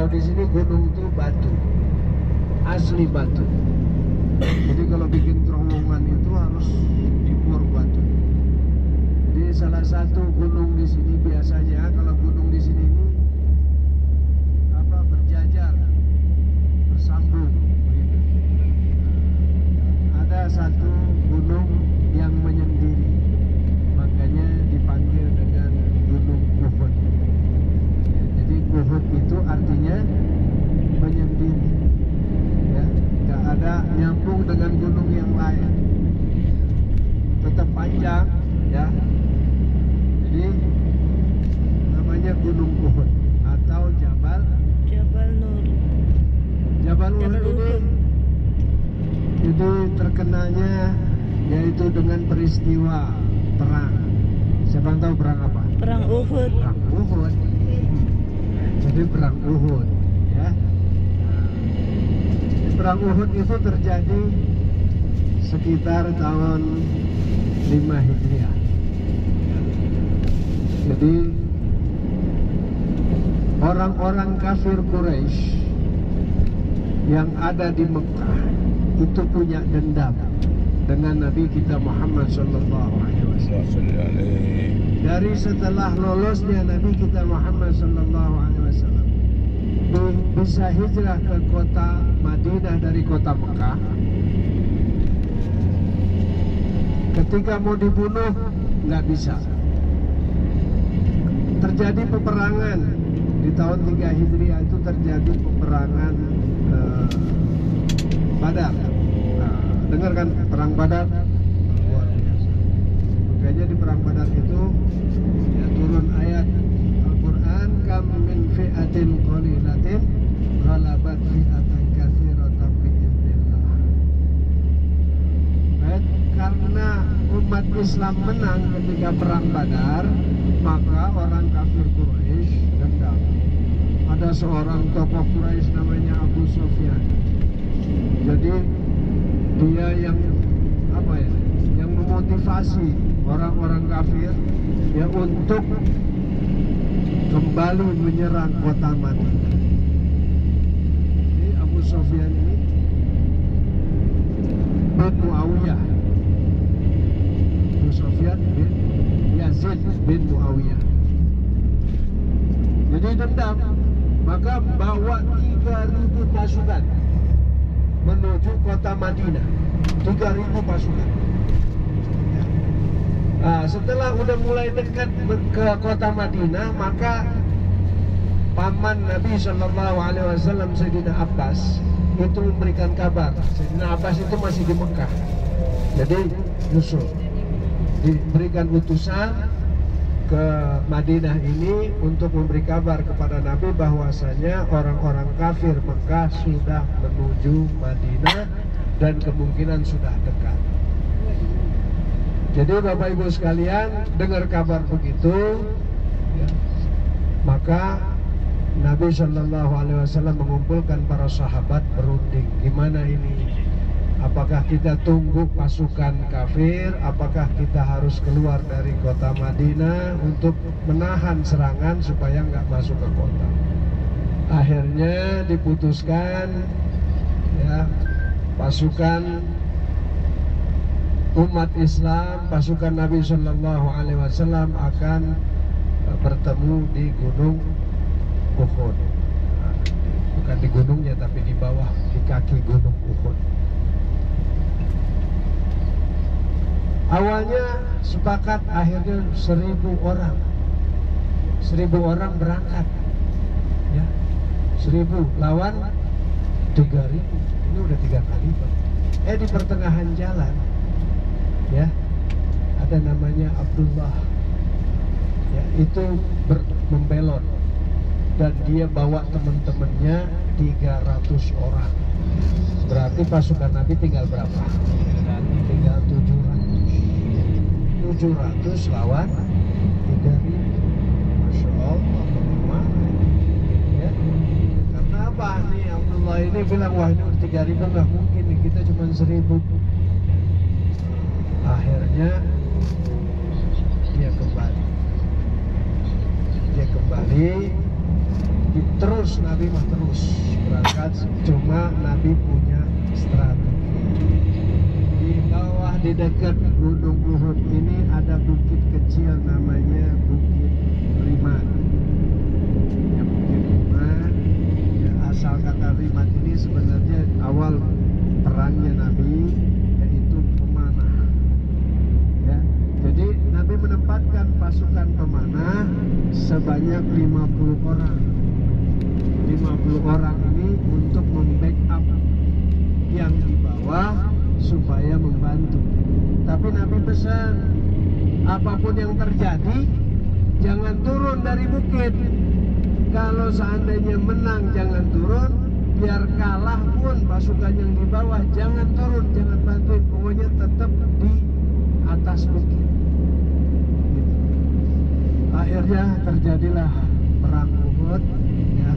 kalau di sini gunung itu batu, asli batu. Jadi kalau bikin terowongan itu harus dibor batu. Jadi salah satu gunung di sini biasanya kalau gunung di sini ini berjajar, bersambung begitu. Ada satu gunung yang menyendiri, makanya dipanggil dengan Gunung Uhud. Jadi Uhud itu artinya menyendiri, ya, nggak ada nyambung dengan gunung yang lain, tetap panjang, ya. Jadi namanya Gunung Uhud atau Jabal Nur. Jabal Uhud ini jadi terkenanya yaitu dengan peristiwa perang. Siapa yang tahu perang apa? Perang Uhud. Perang Uhud. Jadi perang Uhud, ya. Perang Uhud itu terjadi sekitar tahun 5 Hijriah. Jadi orang-orang kafir Quraisy yang ada di Mekah itu punya dendam dengan Nabi kita Muhammad sallallahu alaihi wasallam. Dari setelah lolosnya Nabi kita Muhammad sallallahu alaihi wasallam bisa hijrah ke kota Madinah dari kota Mekah. Ketika mau dibunuh nggak bisa. Terjadi peperangan di tahun 3 Hijriah, itu terjadi peperangan Badar. Dengarkan perang Badar luar biasa. Makanya di perang Badar itu ya turun ayat Al-Qur'an, kam min fi'atin qalilatin ghalabat fi'atan katsiratan bi'iznillah. Karena umat Islam menang ketika perang Badar, maka orang kafir Quraisy dendam. Ada seorang tokoh Quraisy namanya Abu Sufyan. Jadi dia yang yang memotivasi orang-orang kafir ya untuk kembali menyerang kota Madinah. Jadi Abu Sufyan ini bin Muawiyah. Abu Sufyan bin Yazid bin Muawiyah. Jadi dendam, maka bawa 3.000 pasukan menuju kota Madinah. 3.000 pasukan. Nah, setelah udah mulai dekat ke kota Madinah, maka paman Nabi Shallallahu Alaihi Wasallam Sayyidina Abbas itu memberikan kabar. Sayyidina Abbas itu masih di Mekah. Jadi nyusul, diberikan utusan ke Madinah ini untuk memberi kabar kepada Nabi bahwasanya orang-orang kafir Mekah sudah menuju Madinah dan kemungkinan sudah dekat. Jadi Bapak Ibu sekalian, dengar kabar begitu, ya, maka Nabi Shallallahu Alaihi Wasallam mengumpulkan para sahabat berunding. Gimana ini? Apakah kita tunggu pasukan kafir? Apakah kita harus keluar dari kota Madinah untuk menahan serangan supaya nggak masuk ke kota? Akhirnya diputuskan, ya, pasukan umat Islam, pasukan Nabi Shallallahu Alaihi Wasallam akan bertemu di Gunung Uhud. Bukan di gunungnya, tapi di bawah, di kaki Gunung Uhud. Awalnya sepakat, akhirnya 1.000 orang. 1.000 orang berangkat, ya, 1.000 lawan 3.000. Ini udah 3 kali, Pak. Di pertengahan jalan, ya, ada namanya Abdullah, ya, itu membelot dan dia bawa teman-temannya 300 orang. Berarti pasukan Nabi tinggal berapa? Tinggal 700 lawan 3.000. Masya Allah, bagaimana? Ya, karena apa nih? Abdullah ini bilang, wah ini 3.000 nggak mungkin nih, kita cuma 1.000. Akhirnya dia kembali terus Nabi mah terus berangkat, cuma Nabi punya strategi. Di bawah di dekat Gunung Uhud ini ada bukit kecil namanya Bukit Rimat. Ya, Bukit Rimat. Ya, asal kata Rimat ini sebenarnya awal perangnya Nabi yaitu pemanah. Ya, jadi Nabi menempatkan pasukan pemanah sebanyak 50 orang. 50 orang ini untuk membackup yang di bawah supaya membantu. Tapi Nabi pesan, apapun yang terjadi jangan turun dari bukit. Kalau seandainya menang jangan turun, biar kalah pun pasukan yang di bawah jangan turun, jangan bantuin, pokoknya tetap di atas bukit. Gitu. Akhirnya terjadilah perang Uhud, ya.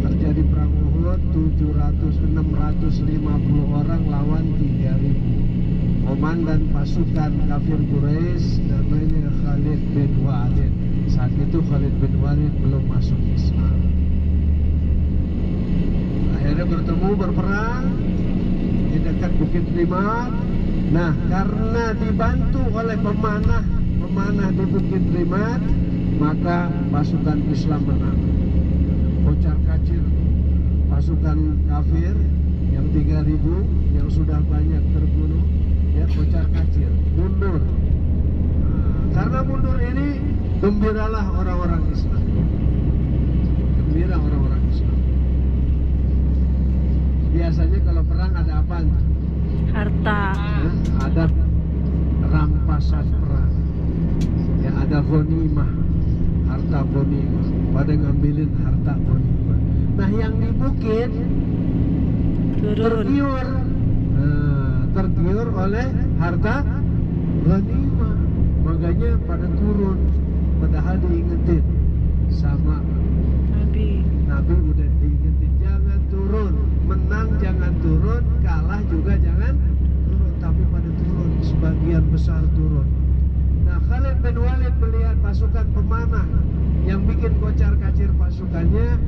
Terjadi perang Uhud, 650 orang lawan 3000. Komandan pasukan kafir Quraisy namanya Khalid bin Walid. Saat itu Khalid bin Walid belum masuk Islam. Akhirnya bertemu berperang di dekat Bukit Rimat. Nah, karena dibantu oleh pemanah di Bukit Rimat, maka pasukan Islam menang. Kocar kacir pasukan kafir yang 3000 yang sudah banyak terbunuh, ya, kocar kacir, mundur. Karena mundur ini gembiralah orang-orang Islam. Gembira orang-orang Islam. Biasanya kalau perang ada apa? Harta. Ada rampasan perang. Ya, ada ghanimah, harta ghanimah. Pada ngambilin harta ghanimah. Nah, yang di bukit tergiur oleh harta ghanimah, makanya pada turun. Padahal diingetin sama Nabi udah diingetin, jangan turun, menang jangan turun, kalah juga jangan turun, tapi pada turun, sebagian besar turun. Nah, Khalid bin Walid melihat pasukan pemanah yang bikin kocar kacir pasukannya,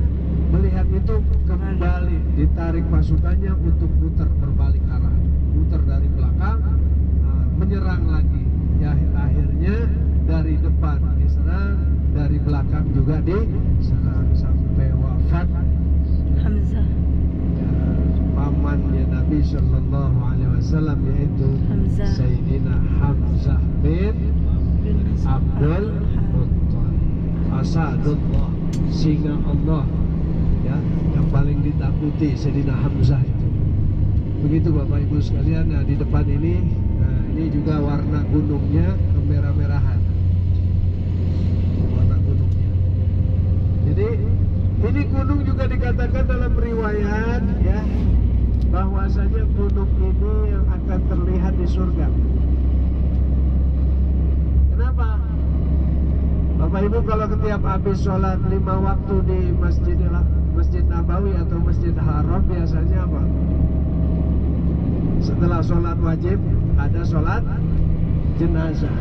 melihat itu kembali ditarik pasukannya untuk muter berbalik arah, muter dari belakang, menyerang lagi. Ya, akhirnya dari depan diserang, dari belakang juga diserang sampai wafat Hamzah. ya, pamannya Nabi Shallallahu Alaihi Wasallam, yaitu Hamzah. Sayyidina Hamzah bin Abdul Muttalib, Asadullah, singa Allah, ya, yang paling ditakuti Sayyidina Hamzah itu. Begitu Bapak Ibu sekalian. Nah, di depan ini, nah, ini juga warna gunungnya kemerah-merahan, warna gunungnya. Jadi ini gunung juga dikatakan dalam riwayat, ya, bahwasanya gunung ini yang akan terlihat di surga. Kenapa? Bapak Ibu kalau setiap habis sholat 5 waktu di Masjid Nabawi atau Masjid Haram, biasanya apa? Setelah sholat wajib ada sholat jenazah.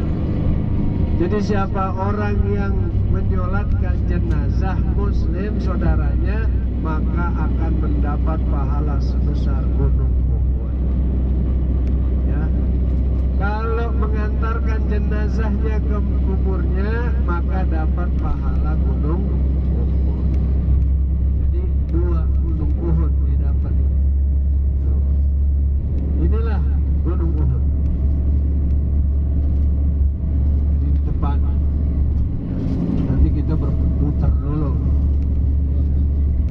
Jadi siapa orang yang menyolatkan jenazah muslim saudaranya, maka akan mendapat pahala sebesar gunung Uhud. Ya. Kalau mengantarkan jenazahnya ke kuburnya, maka dapat pahala gunung Uhud. Jadi 2 gunung Uhud didapat. Inilah gunung Uhud. Jadi di depan. Nanti kita berputar dulu.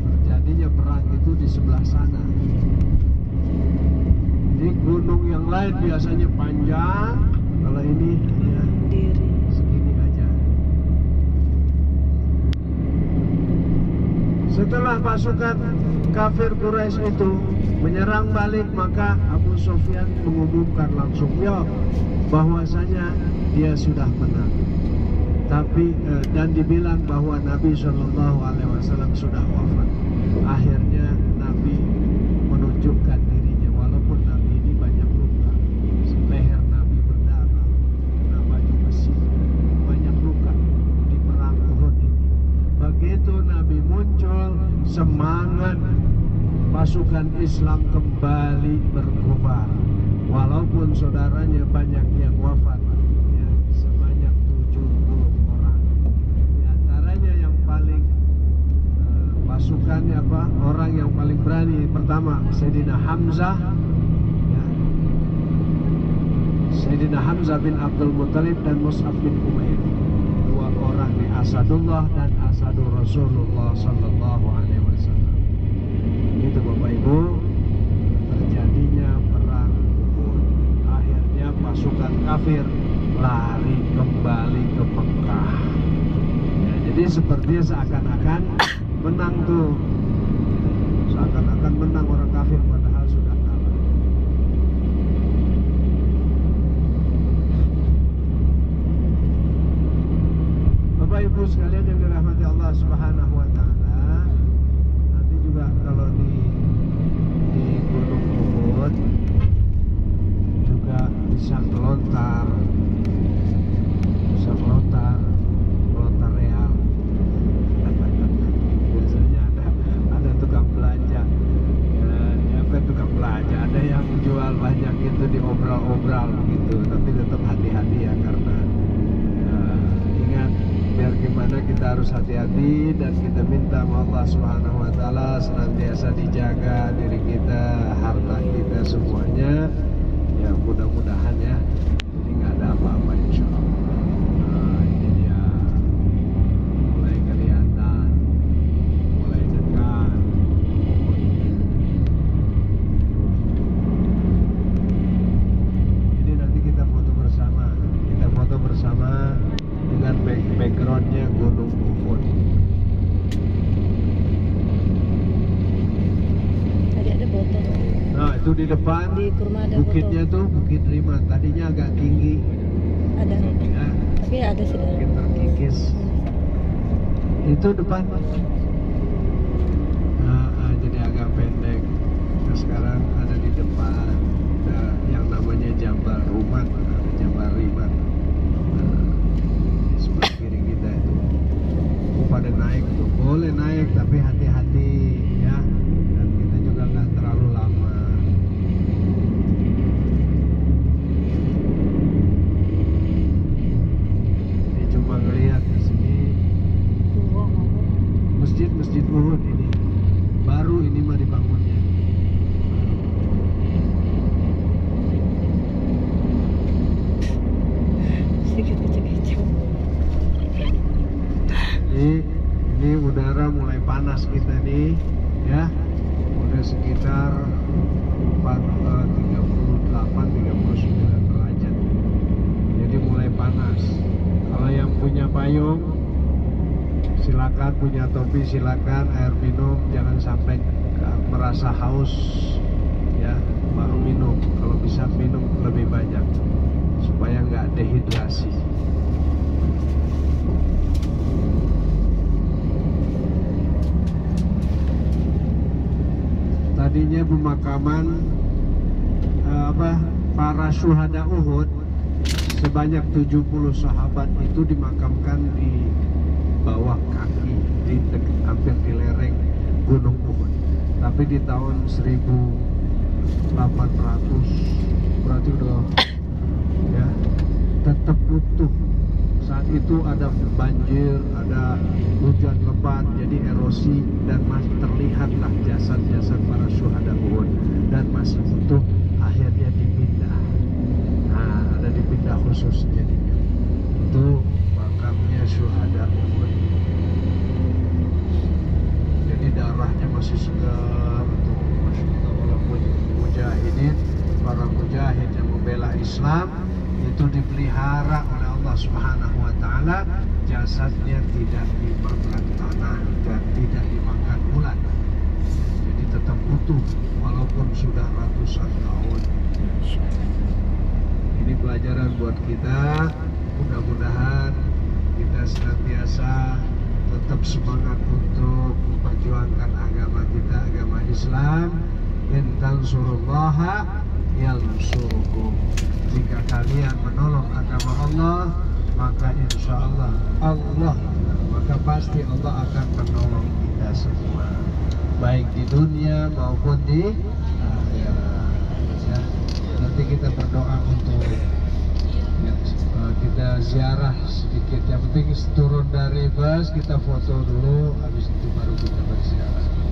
Terjadinya perang itu di sebelah sana. Jadi gunung yang lain biasanya panjang, kalau ini hanya segini aja. Setelah pasukan kafir Quraisy itu menyerang balik, maka Abu Sufyan mengumumkan langsung, ya, bahwasanya dia sudah menang. Tapi dan dibilang bahwa Nabi Shallallahu Alaihi Wasallam sudah wafat. Akhirnya Nabi menunjukkan dirinya, walaupun Nabi ini banyak luka, leher Nabi berdarah, kena baju besi, banyak luka di perang Uhud ini. Begitu Nabi muncul, semangat pasukan Islam kembali berkobar. Walaupun saudaranya banyak yang wafat, ya, sebanyak 70 orang. Di antaranya yang paling pasukannya orang yang paling berani pertama Sayyidina Hamzah, ya. Sayyidina Hamzah bin Abdul Muttalib dan Mus'ab bin Umair. Dua orang di Asadullah dan Asadur Rasulullah Sallallahu Alaihi Wasallam. Itu Bapak Ibu, terjadinya perang Uhud. Akhirnya pasukan kafir lari kembali ke Mekah. Ya, jadi sepertinya seakan-akan menang tuh, seakan-akan menang orang kafir padahal sudah kalah. Bapak Ibu sekalian yang dirahmati Allah Subhanahu wa taala, nanti juga kalau di Gunung Uhud juga bisa melontar real. Biasanya ada tukang belanja, tukang belanja, ada yang jual banyak itu di obral-obral gitu, tapi tetap hati-hati ya, karena ingat, biar gimana kita harus hati-hati dan kita minta Allah Subhanahu wa taala senantiasa dijaga diri kita, harta kita semuanya. Ya mudah-mudahan ya, ini nggak ada apa-apa insyaallah. Ini dia mulai kelihatan, mulai dekat. Ini nanti kita foto bersama dengan backgroundnya Gunung Uhud. Tadi ada foto. Nah itu di depan Di kurma ada bukitnya foto. tuh Bukit Rima. Tadinya agak tinggi, Ada. ya, Tapi ada sih. mungkin terkikis. Itu depan. Jadi agak pendek. Nah, sekarang ada di depan, ada yang namanya Jabal Rumat, ada Jabal Rimat. Di sebelah kiri kita itu. Pada naik tuh, boleh naik tapi hati-hati ya. Dan kita juga nggak terlalu lama. Ini cuma ngelihat di sini masjid Uhud ini. Baru ini mah dibangunnya. Sedikit kecil-kecil. Ini udara mulai panas kita nih, ya. Udah sekitar 38-39 derajat. Jadi mulai panas. Kalau yang punya payung silakan, punya topi silakan, air minum jangan sampai merasa haus, ya, baru minum. Kalau bisa minum lebih banyak supaya nggak dehidrasi. Tadinya pemakaman para syuhada Uhud sebanyak 70 sahabat itu dimakamkan di bawah kaki, hampir di lereng Gunung Uhud. Tapi di tahun 1800 berarti udah ya tetap utuh. Saat itu ada banjir, ada hujan lebat, jadi erosi dan masih terlihatlah jasad-jasad para syuhada Uhud dan masih utuh. Akhirnya dipindah. Nah, ada dipindah khusus jadinya. Itu makamnya syuhada Uhud. Jadi darahnya masih segar. Masya Allah, walaupun mujahidin, para mujahid yang membela Islam itu dipelihara oleh Allah Subhanahu wa taala, jasadnya tidak dimakan tanah dan tidak dimakan ulat. Jadi tetap utuh walaupun sudah ratusan tahun. Ini pelajaran buat kita. Mudah-mudahan kita senantiasa tetap semangat untuk memperjuangkan agama kita, agama Islam. In tansurullaha yansurukum. Jika kalian menolong agama Allah, maka insya Allah maka pasti Allah akan menolong kita semua, baik di dunia maupun di akhirat. Ya, nanti kita berdoa untuk kita ziarah sedikit. Yang penting turun dari bus kita foto dulu, habis itu baru kita berziarah.